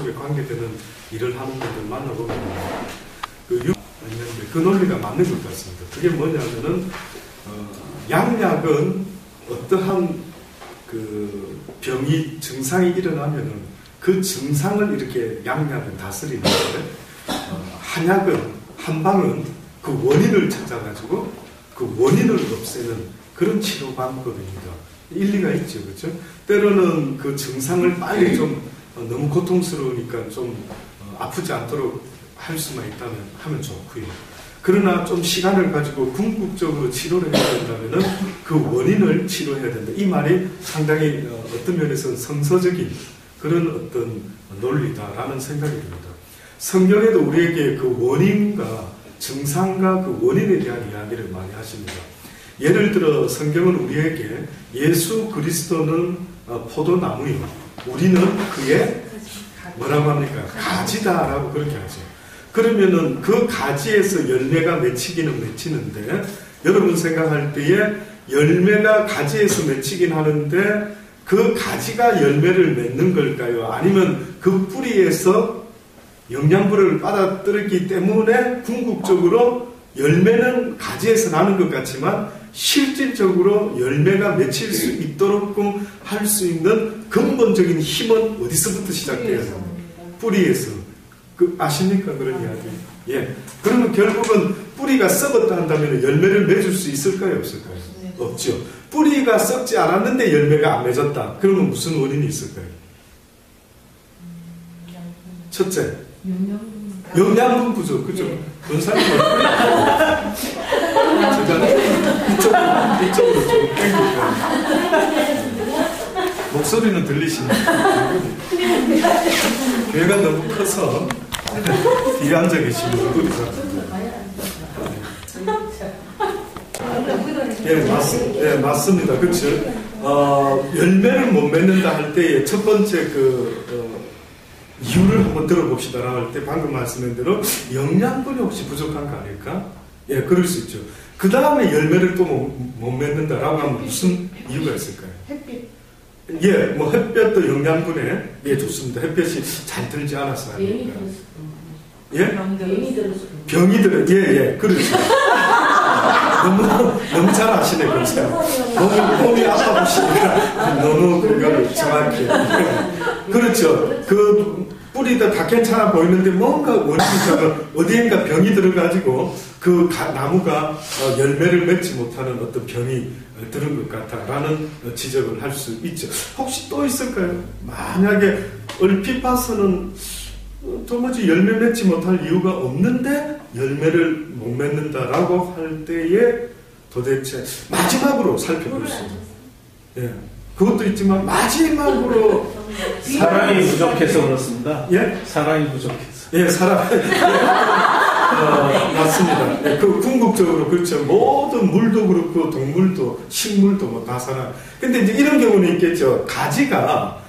속에 관계되는 일을 하는 분들 만나보면 그 논리가 맞는 것 같습니다. 그게 뭐냐면은 양약은 어떠한 그 병이 증상이 일어나면은 그 증상을 이렇게 양약은 다스리는데 한약은 한방은 그 원인을 찾아가지고 그 원인을 없애는 그런 치료 방법입니다. 일리가 있죠, 그렇죠? 때로는 그 증상을 빨리 좀 너무 고통스러우니까 좀 아프지 않도록 할 수만 있다면 하면 좋고요. 그러나 좀 시간을 가지고 궁극적으로 치료를 해야 된다면은 그 원인을 치료해야 된다. 이 말이 상당히 어떤 면에서는 성서적인 그런 어떤 논리다라는 생각이 듭니다. 성경에도 우리에게 그 원인과 증상과 그 원인에 대한 이야기를 많이 하십니다. 예를 들어 성경은 우리에게 예수 그리스도는 포도나무요, 우리는 그의 뭐라고 합니까? 가지다라고 그렇게 하죠. 그러면은 그 가지에서 열매가 맺히기는 맺히는데, 여러분 생각할 때에 열매가 가지에서 맺히긴 하는데 그 가지가 열매를 맺는 걸까요? 아니면 그 뿌리에서 영양분을 빨아들였기 때문에 궁극적으로 열매는 가지에서 나는 것 같지만 실질적으로 열매가 맺힐 수 있도록 할 수 있는 근본적인 힘은 어디서부터 시작돼야 됩니까? 뿌리에서. 아십니까? 그런 이야기. 예. 그러면 결국은 뿌리가 썩었다 한다면 열매를 맺을 수 있을까요? 없을까요? 없죠. 뿌리가 썩지 않았는데 열매가 안 맺었다. 그러면 무슨 원인이 있을까요? 첫째. 영양분 부족. 그죠? 원산이 제가 이쪽으로 좀 땡길까요? 목소리는 들리시나요? 교회가 너무 커서 뒤에 앉아 계시는 얼굴이 예, 맞습니다. 그렇죠. 열매를 못 맺는다 할 때의 첫 번째 이유를 한번 들어봅시다라고 할 때 방금 말씀한 대로 영양분이 혹시 부족한 거 아닐까? 예, 그럴 수 있죠. 그 다음에 열매를 또 못 맺는다라고 하면 무슨 이유가 있을까요? 햇빛. 예, 뭐 햇볕도 영양분에 좋습니다. 햇볕이 잘 들지 않아서 아닙니까? 예? 병이 들어. 예, 그렇죠. 너무 잘 아시네, 그렇죠. 몸이 아파 보시니까 너무 그거를 정확히. 그렇죠. 그 뿌리도 다 괜찮아 보이는데 뭔가 원인이 어디엔가 병이 들어가지고 그 나무가 열매를 맺지 못하는 어떤 병이 들은 것 같다라는 지적을 할 수 있죠. 혹시 또 있을까요? 만약에 얼핏 봐서는 도무지 열매 맺지 못할 이유가 없는데 열매를 못 맺는다라고 할 때에 도대체 마지막으로 살펴볼 수 있는, 예, 그것도 있지만 마지막으로 사랑이 부족해서 그렇습니다. 예? 사랑이 부족해서. 예, 맞습니다. 예, 그 궁극적으로 그렇죠. 모든 물도 그렇고 동물도 식물도 뭐 다 살아. 근데 이제 이런 경우는 있겠죠. 가지가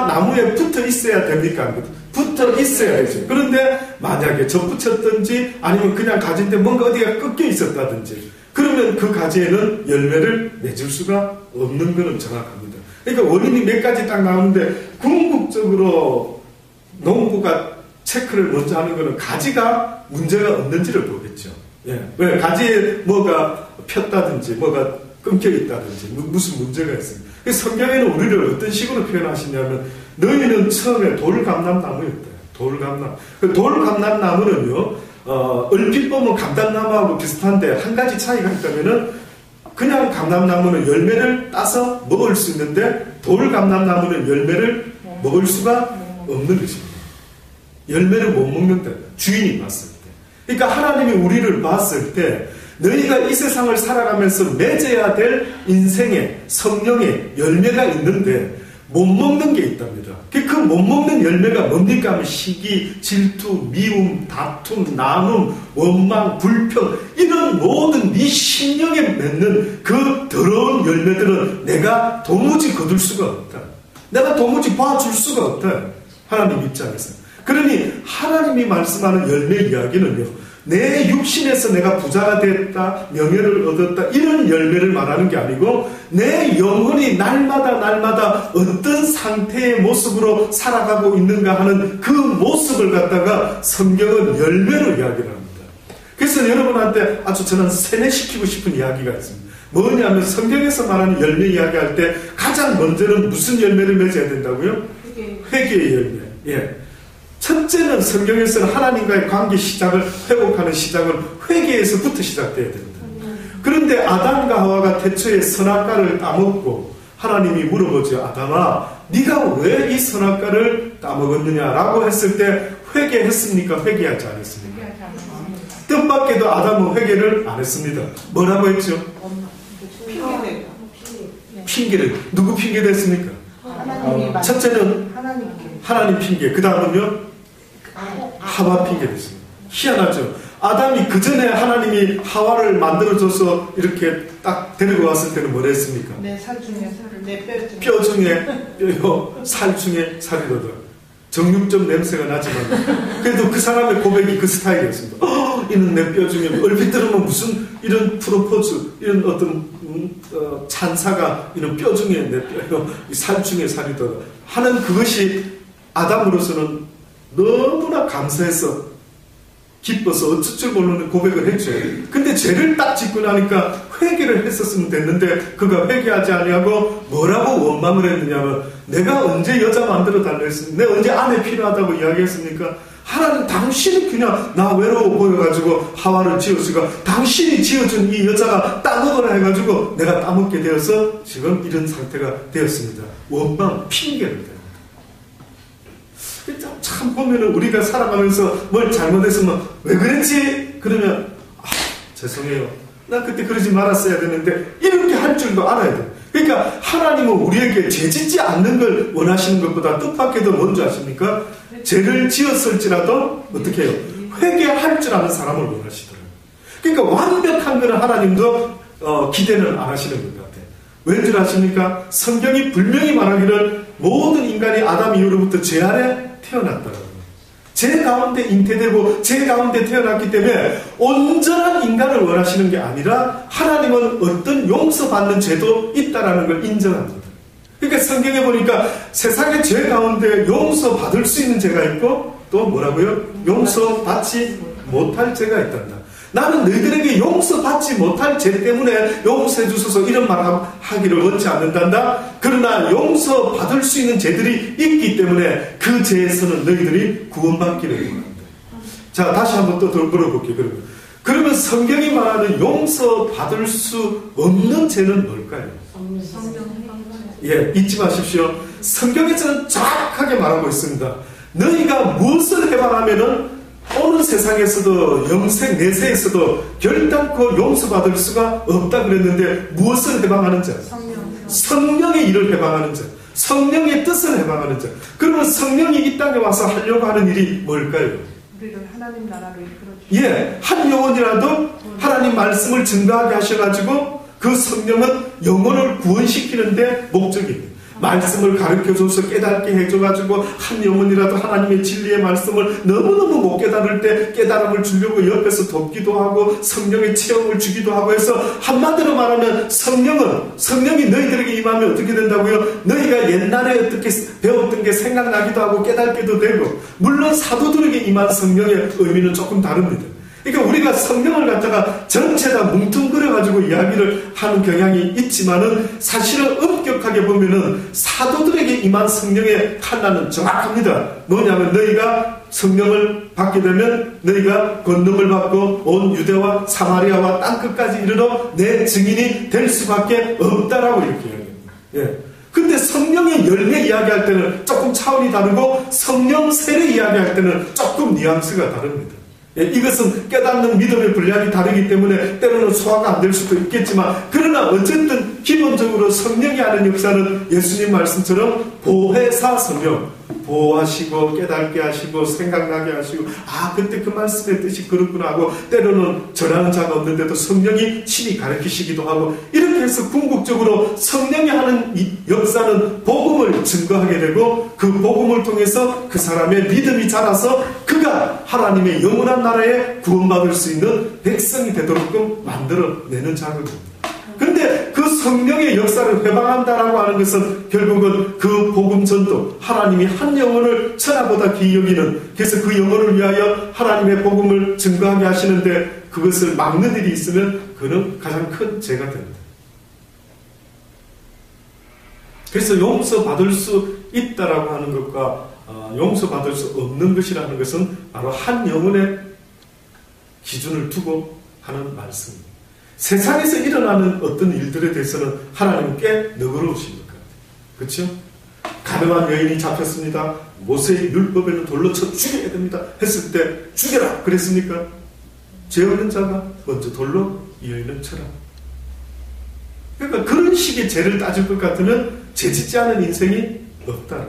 나무에 붙어 있어야 됩니까? 붙어 있어야죠. 그런데 만약에 접붙였든지 아니면 그냥 가지인데 뭔가 어디가 꺾여 있었다든지 그러면 그 가지에는 열매를 맺을 수가 없는 것은 정확합니다. 그러니까 원인이 몇 가지 딱 나오는데 궁극적으로 농부가 체크를 먼저 하는 것은 가지가 문제가 없는지를 보겠죠. 예. 왜 가지에 뭐가 폈다든지 뭐가 끊겨 있다든지 무슨 문제가 있습니다. 성경에는 우리를 어떤 식으로 표현하시냐면 너희는 처음에 돌감람나무였대요. 돌감람. 그 돌감람나무는요, 얼핏 보면 감람나무하고 비슷한데 한 가지 차이가 있다면은 그냥 감람나무는 열매를 따서 먹을 수 있는데 돌감람나무는 열매를 먹을 수가 없는 것입니다. 열매를 못 먹는다. 주인이 봤을 때. 그러니까 하나님이 우리를 봤을 때 너희가 이 세상을 살아가면서 맺어야 될 인생의 성령의 열매가 있는데 못 먹는 게 있답니다. 그 못 먹는 열매가 뭡니까 하면 시기, 질투, 미움, 다툼, 나눔, 원망, 불평 이런 모든 네 심령에 맺는 그 더러운 열매들은 내가 도무지 거둘 수가 없다. 내가 도무지 봐줄 수가 없다. 하나님 입장에서. 그러니 하나님이 말씀하는 열매 이야기는요. 내 육신에서 내가 부자가 됐다, 명예를 얻었다, 이런 열매를 말하는 게 아니고 내 영혼이 날마다 어떤 상태의 모습으로 살아가고 있는가 하는 그 모습을 갖다가 성경은 열매로 이야기를 합니다. 그래서 여러분한테 아주 저는 세뇌시키고 싶은 이야기가 있습니다. 뭐냐면 성경에서 말하는 열매 이야기할 때 가장 먼저는 무슨 열매를 맺어야 된다고요? 회개의 열매. 예. 첫째는 성경에서는 하나님과의 관계 시작을 회복하는 시작은 회개에서부터 시작돼야 된다. 그런데 아담과 하와가 태초에 선악과를 따먹고 하나님이 물어보죠. 아담아, 네가 왜 이 선악과를 따먹었느냐라고 했을 때 회개했습니까? 회개하지 않았습니까? 뜻밖에도 아담은 회개를 안 했습니다. 뭐라고 했죠? 핑계를. 누구 핑계 댔습니까? 첫째는 하나님 핑계. 그 다음은요? 하와 핑계 됐습니다. 희한하죠? 아담이 그 전에 하나님이 하와를 만들어줘서 이렇게 딱 데리고 왔을 때는 뭘 했습니까? 내 살 중에 내 뼈 중에 뼈요, 살 중에 살이로다. 정육점 냄새가 나지만 그래도 그 사람의 고백이 그 스타일이었습니다. 이는 내 뼈 중에 얼핏 들으면 무슨 이런 프로포즈, 이런 어떤 찬사가 이런 뼈 중에 내 뼈요, 살 중에 살이로다 하는 그것이 아담으로서는 너무나 감사해서 기뻐서 어쩔 줄 모르는 고백을 했죠. 근데 죄를 딱 짓고 나니까 회개를 했었으면 됐는데 그가 회개하지 아니하고 뭐라고 원망을 했느냐면 내가 언제 여자 만들어 달라 했습니까? 내가 언제 아내 필요하다고 이야기했습니까? 하나님 당신이 그냥 나 외로워 보여가지고 하와를 지었으니까 당신이 지어준 이 여자가 따먹으라 해가지고 내가 따먹게 되어서 지금 이런 상태가 되었습니다. 원망, 핑계를 대요. 참 보면은 우리가 살아가면서 뭘 잘못했으면 왜 그랬지? 그러면 죄송해요. 나 그때 그러지 말았어야 되는데 이렇게 할 줄도 알아야 돼요. 그러니까 하나님은 우리에게 죄 짓지 않는 걸 원하시는 것보다 뜻밖에도 뭔지 아십니까? 죄를 지었을지라도 어떻게 해요? 회개할 줄 아는 사람을 원하시더라고요. 그러니까 완벽한 거는 하나님도 기대는 안 하시는 것 같아요. 왠 줄 아십니까? 성경이 분명히 말하기를 모든 인간이 아담 이후로부터 죄 아래 태어났다라고. 죄 가운데 잉태되고 죄 가운데 태어났기 때문에 온전한 인간을 원하시는 게 아니라 하나님은 어떤 용서받는 죄도 있다라는 걸 인정합니다. 그러니까 성경에 보니까 세상의 죄 가운데 용서받을 수 있는 죄가 있고 또 뭐라고요? 용서받지 못할 죄가 있단다. 나는 너희들에게 용서받지 못할 죄 때문에 용서해 주소서 이런 말 하기를 원치 않는단다. 그러나 용서받을 수 있는 죄들이 있기 때문에 그 죄에서는 너희들이 구원받기를 원한다. 자, 다시 한번 또 물어볼게요. 그러면 성경이 말하는 용서받을 수 없는 죄는 뭘까요? 예, 잊지 마십시오. 성경에서는 정확하게 말하고 있습니다. 너희가 무엇을 해방하면은 오는 세상에서도 영생 내세에서도 결단코 용서받을 수가 없다 그랬는데 무엇을 해방하는 자? 성령의 일을 해방하는 자, 성령의 뜻을 해방하는 자. 그러면 성령이 이 땅에 와서 하려고 하는 일이 뭘까요? 우리를 하나님 나라로 이끌어주시고 예, 한 영혼이라도 하나님 말씀을 증거하게 하셔가지고 그 성령은 영혼을 구원시키는데 목적입니다. 말씀을 가르쳐줘서 깨닫게 해줘가지고 한 영혼이라도 하나님의 진리의 말씀을 너무너무 못 깨달을 때 깨달음을 주려고 옆에서 돕기도 하고 성령의 체험을 주기도 하고 해서 한마디로 말하면 성령이 너희들에게 임하면 어떻게 된다고요? 너희가 옛날에 어떻게 배웠던 게 생각나기도 하고 깨닫기도 되고 물론 사도들에게 임한 성령의 의미는 조금 다릅니다. 그러니까 우리가 성령을 갖다가 전체 다 뭉뚱그려가지고 이야기를 하는 경향이 있지만은 사실은 엄격하게 보면은 사도들에게 임한 성령의 판단은 정확합니다. 뭐냐면 너희가 성령을 받게 되면 너희가 권능을 받고 온 유대와 사마리아와 땅끝까지 이르러 내 증인이 될 수밖에 없다라고 이렇게 이야기합니다. 예. 근데 성령의 열매 이야기할 때는 조금 차원이 다르고 성령 세례 이야기할 때는 조금 뉘앙스가 다릅니다. 예, 이것은 깨닫는 믿음의 분량이 다르기 때문에 때로는 소화가 안 될 수도 있겠지만 그러나 어쨌든 기본적으로 성령이 하는 역사는 예수님 말씀처럼 보혜사 성령 보호하시고 깨닫게 하시고 생각나게 하시고 그때 그 말씀의 뜻이 그렇구나 하고 때로는 전하는 자가 없는데도 성령이 친히 가르치시기도 하고 이렇게 해서 계속해서 궁극적으로 성령이 하는 이 역사는 복음을 증거하게 되고 그 복음을 통해서 그 사람의 믿음이 자라서 그가 하나님의 영원한 나라에 구원받을 수 있는 백성이 되도록끔 만들어내는 작업입니다. 그런데 그 성령의 역사를 회방한다라고 하는 것은 결국은 그 복음 전도, 하나님이 한 영혼을 천하보다 귀히 여기는, 그래서 그 영혼을 위하여 하나님의 복음을 증거하게 하시는데 그것을 막는 일이 있으면 그는 가장 큰 죄가 됩니다. 그래서 용서받을 수 있다라고 하는 것과 용서받을 수 없는 것이라는 것은 바로 한 영혼의 기준을 두고 하는 말씀입니다. 세상에서 일어나는 어떤 일들에 대해서는 하나님은 꽤 너그러우신 것 같아요. 그렇죠? 가늠한 여인이 잡혔습니다. 모세의 율법에는 돌로 쳐 죽여야 됩니다. 했을 때 죽여라 그랬습니까? 죄 없는 자가 먼저 돌로 이 여인을 쳐라. 그러니까 그런 식의 죄를 따질 것 같으면 죄 짓지 않은 인생이 없다.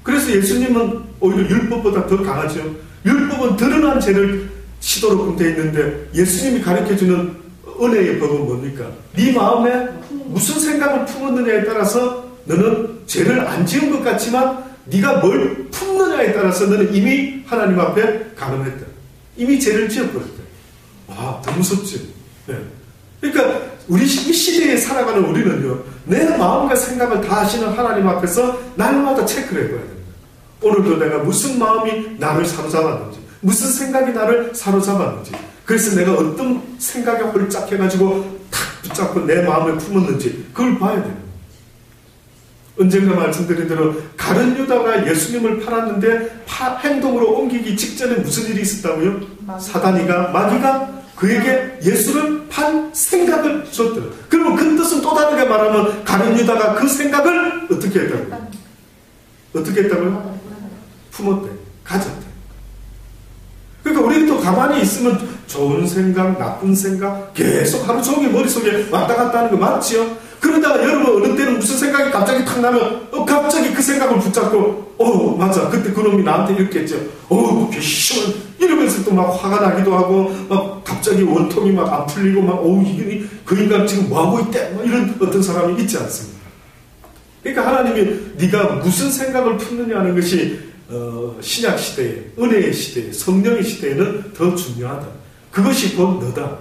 그래서 예수님은 오히려 율법보다 더 강하죠. 율법은 드러난 죄를 시도록 되어 있는데 예수님이 가르쳐주는 은혜의 법은 뭡니까? 네 마음에 무슨 생각을 품었느냐에 따라서 너는 죄를 안 지은 것 같지만 네가 뭘 품느냐에 따라서 너는 이미 하나님 앞에 가늠했다. 이미 죄를 지었거든. 와, 더 무섭지. 네. 그러니까 우리 이 시대에 살아가는 우리는요, 내 마음과 생각을 다 하시는 하나님 앞에서 날마다 체크를 해봐야 됩니다. 오늘도 내가 무슨 마음이 나를 사로잡았는지, 무슨 생각이 나를 사로잡았는지, 그래서 내가 어떤 생각에 홀짝해가지고 탁 붙잡고 내 마음을 품었는지 그걸 봐야 돼요. 언젠가 말씀드린 대로 가룟 유다가 예수님을 팔았는데 행동으로 옮기기 직전에 무슨 일이 있었다고요? 사단이가, 마귀가 그에게 예수를 팔 생각을 줬더라. 그러면 그 뜻은 또 다르게 말하면 가룟 유다가 그 생각을 어떻게 했다고요? 어떻게 했다고요? 품었대. 가졌대. 그러니까 우리가 또 가만히 있으면 좋은 생각, 나쁜 생각 계속 하루 종일 머릿속에 왔다 갔다 하는 거 맞지요? 그러다가 여러분 어느 때는 무슨 생각이 갑자기 탁 나면 갑자기 그 생각을 붙잡고 맞아 그때 그놈이 나한테 이렇게 했죠. 배심은 이러면서 또 막 화가 나기도 하고 막 갑자기 원통이 막 안 풀리고 막 이게 그 인간 지금 뭐하고 있대? 막 이런 어떤 사람이 있지 않습니까? 그러니까 하나님이 네가 무슨 생각을 품느냐 하는 것이 신약 시대에, 은혜의 시대에, 성령의 시대에는 더 중요하다. 그것이 곧 너다.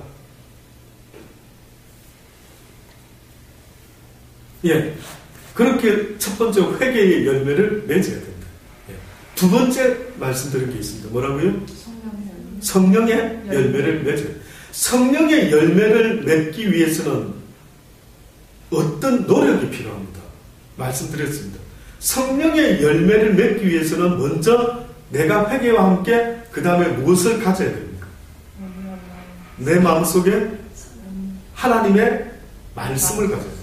예. 그렇게 첫 번째 회개의 열매를 맺어야 된다. 예. 두 번째 말씀드린 게 있습니다. 뭐라고요? 성령의 열매를 맺어야 된다. 성령의 열매를 맺기 위해서는 어떤 노력이 필요합니다. 말씀드렸습니다. 성령의 열매를 맺기 위해서는 먼저 내가 회개와 함께 그 다음에 무엇을 가져야 됩니까? 내 마음속에 하나님의 말씀을 가져야 됩니다.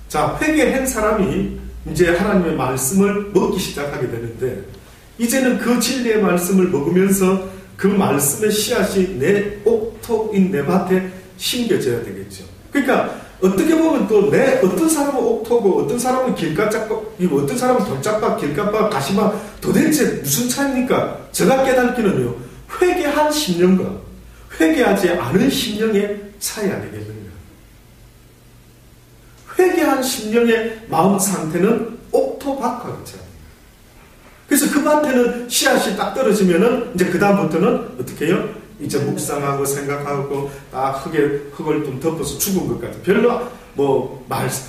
자, 회개한 사람이 이제 하나님의 말씀을 먹기 시작하게 되는데 이제는 그 진리의 말씀을 먹으면서 그 말씀의 씨앗이 내 옥토인 내 밭에 심겨져야 되겠죠. 그러니까 어떻게 보면 또 어떤 사람은 옥토고 어떤 사람은 길가짝박, 어떤 사람은 돌짝박, 길가박, 가시박 도대체 무슨 차이입니까? 제가 깨닫기는요, 회개한 심령과 회개하지 않은 심령의 차이 아니겠는가? 회개한 심령의 마음 상태는 옥토밭과 같지 않습니까? 그래서 그 밭에는 씨앗이 딱 떨어지면은 이제 그다음부터는 어떻게 해요? 이제 묵상하고 생각하고 딱 흙을 좀 덮어서 죽은 것 같아요. 별로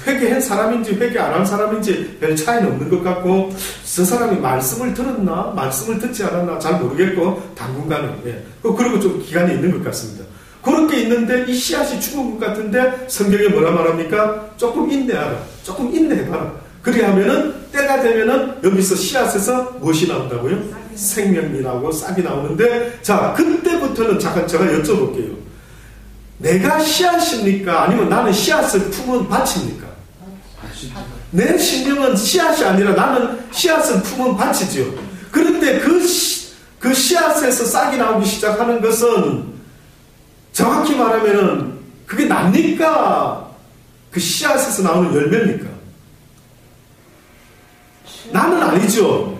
회개한 사람인지 회개 안 한 사람인지 별 차이는 없는 것 같고, 저 사람이 말씀을 들었나 말씀을 듣지 않았나 잘 모르겠고 당분간은 그리고 좀 기간이 있는 것 같습니다. 그렇게 있는데 이 씨앗이 죽은 것 같은데 성경에 뭐라 말합니까? 조금 인내하라. 조금 인내해봐라. 그리하면은 때가 되면은 여기서 씨앗에서 무엇이 나온다고요? 생명이 나오고 싹이 나오는데, 자, 그때부터는 잠깐 제가 여쭤볼게요. 내가 씨앗입니까? 아니면 나는 씨앗을 품은 밭입니까? 내 심령은 씨앗이 아니라 나는 씨앗을 품은 밭이죠. 그런데 그 씨앗에서 싹이 나오기 시작하는 것은 정확히 말하면은 그게 납니까? 그 씨앗에서 나오는 열매입니까? 나는 아니죠.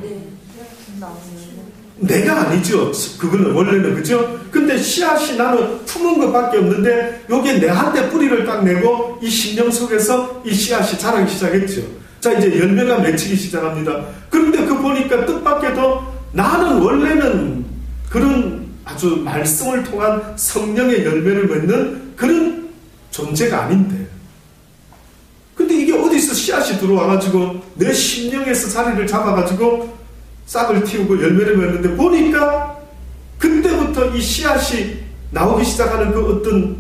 내가 아니죠. 그거는 원래는, 그죠? 근데 씨앗이 나는 품은 것밖에 없는데 여기에 내한테 뿌리를 딱 내고 이 심령 속에서 이 씨앗이 자라기 시작했죠. 자, 이제 열매가 맺히기 시작합니다. 그런데 그 보니까 뜻밖에도 나는 원래는 그런 아주 말씀을 통한 성령의 열매를 맺는 그런 존재가 아닌데, 근데 이게 어디서 씨앗이 들어와가지고 내 심령에서 자리를 잡아가지고 싹을 틔우고 열매를 맺는데, 보니까 그때부터 이 씨앗이 나오기 시작하는 그 어떤,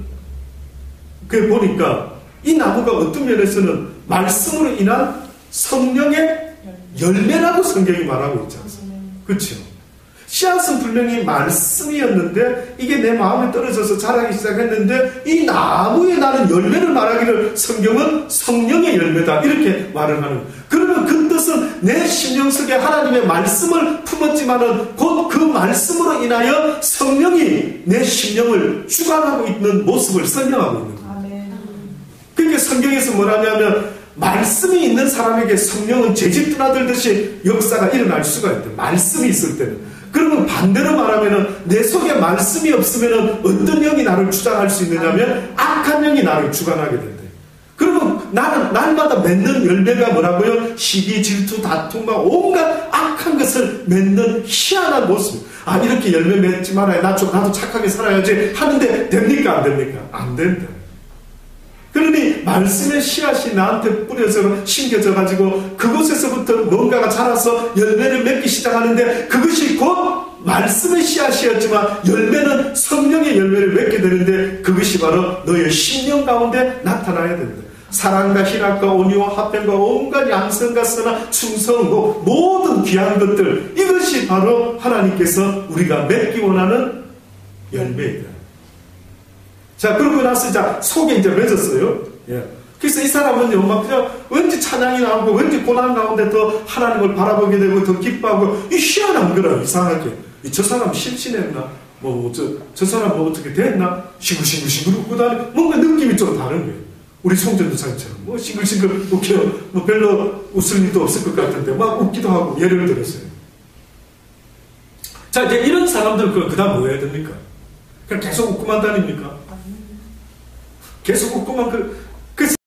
그게 보니까 이 나무가 어떤 면에서는 말씀으로 인한 성령의 열매라고 성경이 말하고 있지 않습니까? 그렇죠? 씨앗은 분명히 말씀이었는데 이게 내 마음에 떨어져서 자라기 시작했는데, 이 나무에 나는 열매를 말하기를 성경은 성령의 열매다 이렇게 말을 하는. 그러면 그 뜻은 내 심령 속에 하나님의 말씀을 품었지만은 곧 그 말씀으로 인하여 성령이 내 심령을 주관하고 있는 모습을 설명하고 있는 거예요. 아멘. 그러니까 성경에서 뭐라냐면 말씀이 있는 사람에게 성령은 재집 드나들듯이 역사가 일어날 수가 있대. 말씀이 있을 때는. 그러면 반대로 말하면은 내 속에 말씀이 없으면은 어떤 영이 나를 주장할 수 있느냐면 악한 영이 나를 주관하게 된대. 그러면 나는 날마다 맺는 열매가 뭐라고요? 시기, 질투, 다툼, 온갖 악한 것을 맺는 희한한 모습. 아, 이렇게 열매 맺지 말아야 나도 착하게 살아야지 하는데 됩니까? 안 됩니까? 안 된다. 그러니 말씀의 씨앗이 나한테 뿌려서 심겨져가지고 그곳에서부터 뭔가가 자라서 열매를 맺기 시작하는데, 그것이 곧 말씀의 씨앗이었지만 열매는 성령의 열매를 맺게 되는데, 그것이 바로 너의 심령 가운데 나타나야 된다. 사랑과 희락과 온유와 화평과 온갖 양성과 선한 충성, 모든 귀한 것들, 이것이 바로 하나님께서 우리가 맺기 원하는 열매이다. 자, 그러고 나서 이제 속에 이제 맺었어요. 예. 그래서 이 사람은요, 막 그냥 왠지 찬양이 나오고 왠지 고난 가운데 더 하나님을 바라보게 되고 더 기뻐하고, 이 희한한 거라, 이상하게. 저 사람 심신했나? 저 사람 어떻게 됐나? 싱글싱글 웃고 다니, 뭔가 느낌이 좀 다른 거예요. 우리 송전도사님처럼 싱글싱글 웃겨, 별로 웃을 일도 없을 것 같은데 막 웃기도 하고, 예를 들었어요. 자, 이제 이런 사람들 그 다음 뭐 해야 됩니까? 그냥 계속 웃고만 다닙니까? 계속 웃고만